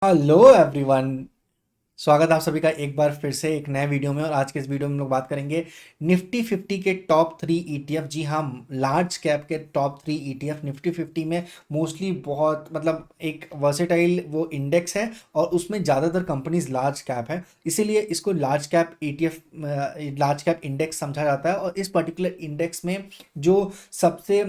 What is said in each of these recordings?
Hello everyone. स्वागत है आप सभी का एक बार फिर से एक नए वीडियो में। और आज के इस वीडियो में हम लोग बात करेंगे निफ्टी 50 के टॉप 3 ETF। जी हाँ, लार्ज कैप के टॉप 3 ETF। निफ्टी 50 में मोस्टली बहुत मतलब एक वर्सेटाइल वो इंडेक्स है और उसमें ज़्यादातर कंपनीज लार्ज कैप है, इसीलिए इसको large cap ETF, large cap index समझा जाता है। और इस पर्टिकुलर इंडेक्स में जो सबसे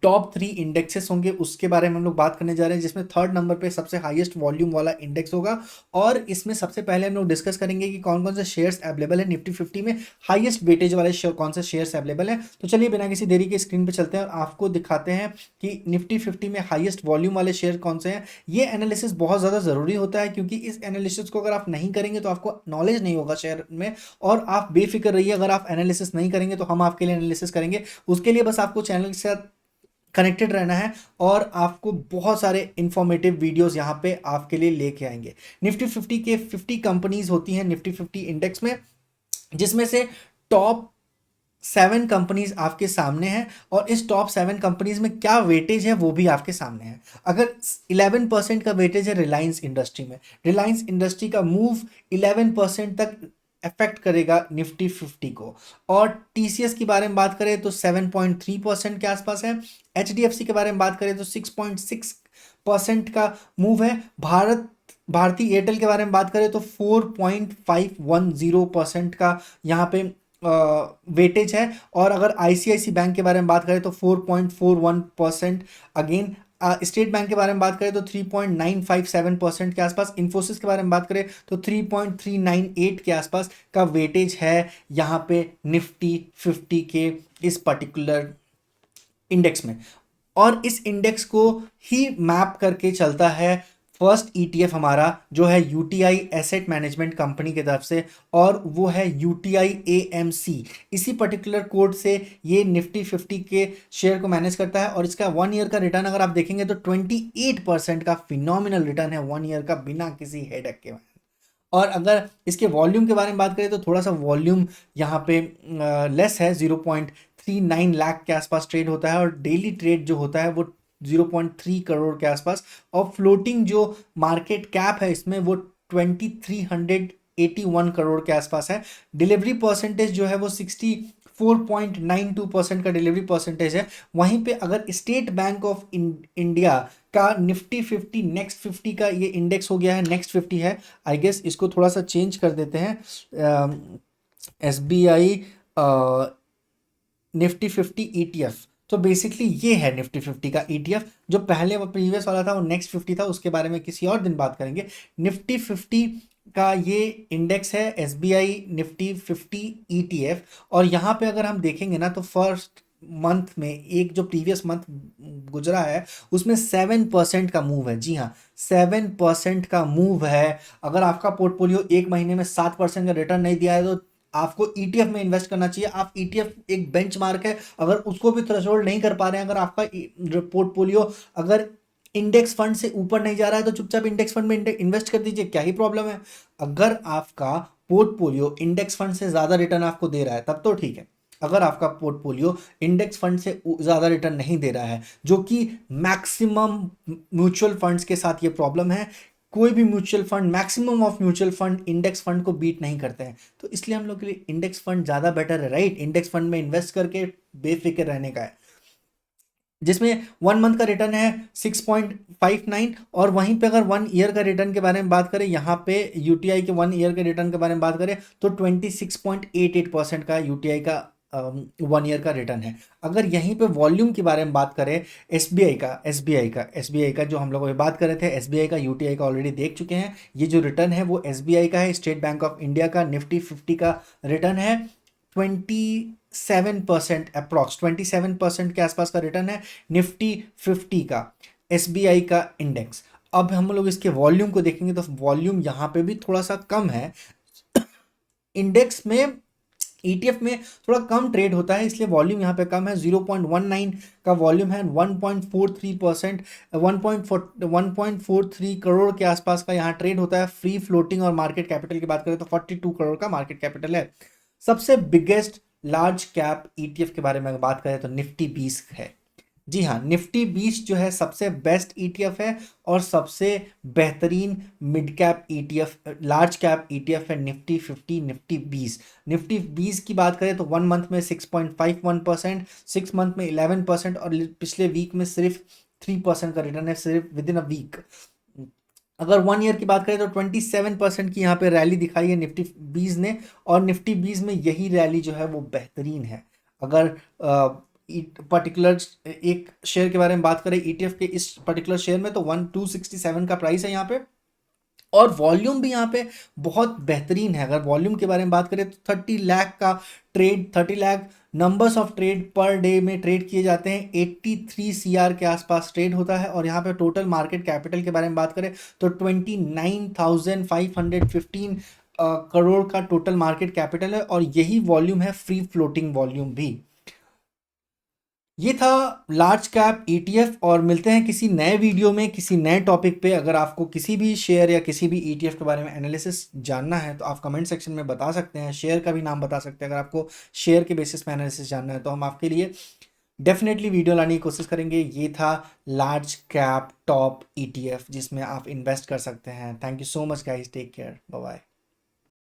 टॉप 3 इंडेक्सेस होंगे उसके बारे में हम लोग बात करने जा रहे हैं, जिसमें थर्ड नंबर पे सबसे हाईएस्ट वॉल्यूम वाला इंडेक्स होगा। और इसमें सबसे पहले हम लोग डिस्कस करेंगे कि कौन कौन से शेयर्स अवेलेबल है निफ्टी 50 में, हाईएस्ट वेटेज वाले कौन से शेयर्स अवेलेबल है। तो चलिए बिना किसी देरी के स्क्रीन पे चलते हैं और आपको दिखाते हैं कि निफ्टी 50 में हाईएस्ट वॉल्यूम वाले शेयर कौन से हैं। ये एनालिसिस बहुत ज़्यादा ज़रूरी होता है, क्योंकि इस एनालिसिस को अगर आप नहीं करेंगे तो आपको नॉलेज नहीं होगा शेयर में। और आप बेफिक्र रहिए, अगर आप एनालिसिस नहीं करेंगे तो हम आपके लिए एनालिसिस करेंगे। उसके लिए बस आपको चैनल के साथ कनेक्टेड रहना है और आपको बहुत सारे इंफॉर्मेटिव वीडियोस यहाँ पे आपके लिए लेके आएंगे। निफ्टी 50 के 50 कंपनीज होती हैं निफ्टी 50 इंडेक्स में, जिसमें से टॉप 7 कंपनीज आपके सामने हैं। और इस टॉप 7 कंपनीज में क्या वेटेज है वो भी आपके सामने है। अगर 11% का वेटेज है रिलायंस इंडस्ट्री में, रिलायंस इंडस्ट्री का मूव 11% तक अफेक्ट करेगा निफ्टी 50 को। और टीसीएस की बारे में बात करें तो 7.3% के आसपास है। एचडीएफसी के बारे में बात करें तो 6.6% का मूव है। भारती एयरटेल के बारे में बात करें तो 4.510% का यहाँ पे वेटेज है। और अगर आईसीआईसी बैंक के बारे में बात करें तो 4.41%। अगेन स्टेट बैंक के बारे में बात करें तो 3.957% के आसपास। इन्फोसिस के बारे में बात करें तो 3.398 के आसपास का वेटेज है यहाँ पे निफ्टी 50 के इस पर्टिकुलर इंडेक्स में। और इस इंडेक्स को ही मैप करके चलता है फर्स्ट ईटीएफ हमारा, जो है यूटीआई एसेट मैनेजमेंट कंपनी की तरफ से, और वो है यूटीआई एएमसी। इसी पर्टिकुलर कोड से ये निफ्टी 50 के शेयर को मैनेज करता है। और इसका 1 ईयर का रिटर्न अगर आप देखेंगे तो 28% का फिनोमिनल रिटर्न है 1 ईयर का, बिना किसी हेडेक के। और अगर इसके वॉल्यूम के बारे में बात करें तो थोड़ा सा वॉल्यूम यहाँ पे लेस है, 0.39 लाख के आसपास ट्रेड होता है। और डेली ट्रेड जो होता है वो 0.3 करोड़ के आसपास। और फ्लोटिंग जो मार्केट कैप है इसमें वो 2381 करोड़ के आसपास है। डिलीवरी परसेंटेज जो है वो 64.92% का डिलीवरी परसेंटेज है। वहीं पे अगर स्टेट बैंक ऑफ इंडिया का निफ्टी 50 नेक्स्ट 50 का ये इंडेक्स हो गया है, नेक्स्ट 50 है आई गेस, इसको थोड़ा सा चेंज कर देते हैं। S B I Nifty 50 ETF. तो बेसिकली ये है निफ्टी 50 का ईटीएफ। जो पहले वो प्रीवियस वाला था वो नेक्स्ट 50 था, उसके बारे में किसी और दिन बात करेंगे। निफ्टी 50 का ये इंडेक्स है एसबीआई निफ्टी 50 ईटीएफ। और यहाँ पे अगर हम देखेंगे ना तो फर्स्ट मंथ में, एक जो प्रीवियस मंथ गुजरा है उसमें 7% का मूव है। जी हाँ, 7% का मूव है। अगर आपका पोर्टफोलियो एक महीने में 7% का रिटर्न नहीं दिया है तो आपको ईटीएफ में इन्वेस्ट करना चाहिए। आप ईटीएफ एक बेंचमार्क है, अगर उसको भी थ्रेशोल्ड नहीं कर पा रहे हैं, अगर आपका पोर्टफोलियो अगर इंडेक्स फंड से ऊपर नहीं जा रहा है तो चुपचाप इंडेक्स फंड में इन्वेस्ट कर दीजिए, क्या ही प्रॉब्लम है। अगर आपका पोर्टफोलियो इंडेक्स फंड से ज्यादा रिटर्न आपको दे रहा है तब तो ठीक है। अगर आपका पोर्टफोलियो इंडेक्स फंड से ज्यादा रिटर्न नहीं दे रहा है, जो कि मैक्सिमम म्यूचुअल फंड्स के साथ ये प्रॉब्लम है, कोई भी mutual fund, maximum of mutual fund index fund को बीट नहीं करते हैं, तो इसलिए हम लोग के लिए इंडेक्स फंड ज़्यादा बेटर है, राइट। इंडेक्स फंड में इन्वेस्ट करके बेफिक्र रहने का है, जिसमें 1 मंथ का रिटर्न है 6.59। और वहीं पे अगर 1 ईयर का रिटर्न के बारे में बात करें, यहाँ पे यूटीआई के 1 ईयर के रिटर्न के बारे में बात करें तो 26.88% का यूटीआई का 1 ईयर का रिटर्न है। अगर यहीं पे वॉल्यूम के बारे में बात करें, एसबीआई का जो हम लोग अभी बात कर रहे थे, एसबीआई का यूटीआई का ऑलरेडी देख चुके हैं। ये जो रिटर्न है वो एसबीआई का है, स्टेट बैंक ऑफ इंडिया का निफ्टी 50 का रिटर्न है 27%, अप्रॉक्स 27% के आसपास का रिटर्न है निफ्टी 50 का, एसबीआई का इंडेक्स। अब हम लोग इसके वॉल्यूम को देखेंगे तो वॉल्यूम यहाँ पे भी थोड़ा सा कम है। इंडेक्स में, ईटीएफ में थोड़ा कम ट्रेड होता है, इसलिए वॉल्यूम यहाँ पे कम है। 0.19 का वॉल्यूम है। 1.43%, 1.43 करोड़ के आसपास का यहाँ ट्रेड होता है। फ्री फ्लोटिंग और मार्केट कैपिटल की बात करें तो 42 करोड़ का मार्केट कैपिटल है। सबसे बिगेस्ट लार्ज कैप ईटीएफ के बारे में बात करें तो निफ्टी 20 है। जी हाँ, निफ्टी 20 जो है सबसे बेस्ट ईटीएफ है और सबसे बेहतरीन mid cap ETF, large cap ETF है निफ्टी 50, निफ्टी 20। निफ्टी 20 की बात करें तो 1 मंथ में 6.51%, 6 मंथ में 11% और पिछले वीक में सिर्फ 3% का रिटर्न है, सिर्फ विद इन अ वीक। अगर 1 ईयर की बात करें तो 27% की यहाँ पे रैली दिखाई है निफ्टी 20 ने, और निफ्टी 20 में यही रैली जो है वो बेहतरीन है। अगर पर्टिकुलर एक शेयर के बारे में बात करें ईटीएफ के, इस पर्टिकुलर शेयर में तो 1267 का प्राइस है यहाँ पे, और वॉल्यूम भी यहाँ पे बहुत बेहतरीन है। अगर वॉल्यूम के बारे में बात करें तो 30 लाख का trade, 30 lakh numbers of trade per day में ट्रेड किए जाते हैं, 83 CR के आसपास ट्रेड होता है। और यहाँ पे टोटल मार्केट कैपिटल के बारे में बात करें तो 29,515 करोड़ का टोटल मार्केट कैपिटल है, और यही वॉल्यूम है फ्री फ्लोटिंग वॉल्यूम भी। ये था लार्ज कैप ईटीएफ, और मिलते हैं किसी नए वीडियो में किसी नए टॉपिक पे। अगर आपको किसी भी शेयर या किसी भी ईटीएफ के बारे में एनालिसिस जानना है तो आप कमेंट सेक्शन में बता सकते हैं, शेयर का भी नाम बता सकते हैं। अगर आपको शेयर के बेसिस पे एनालिसिस जानना है तो हम आपके लिए डेफिनेटली वीडियो लाने की कोशिश करेंगे। ये था लार्ज कैप टॉप ईटीएफ जिसमें आप इन्वेस्ट कर सकते हैं। Thank you so much guys, take care, bye bye.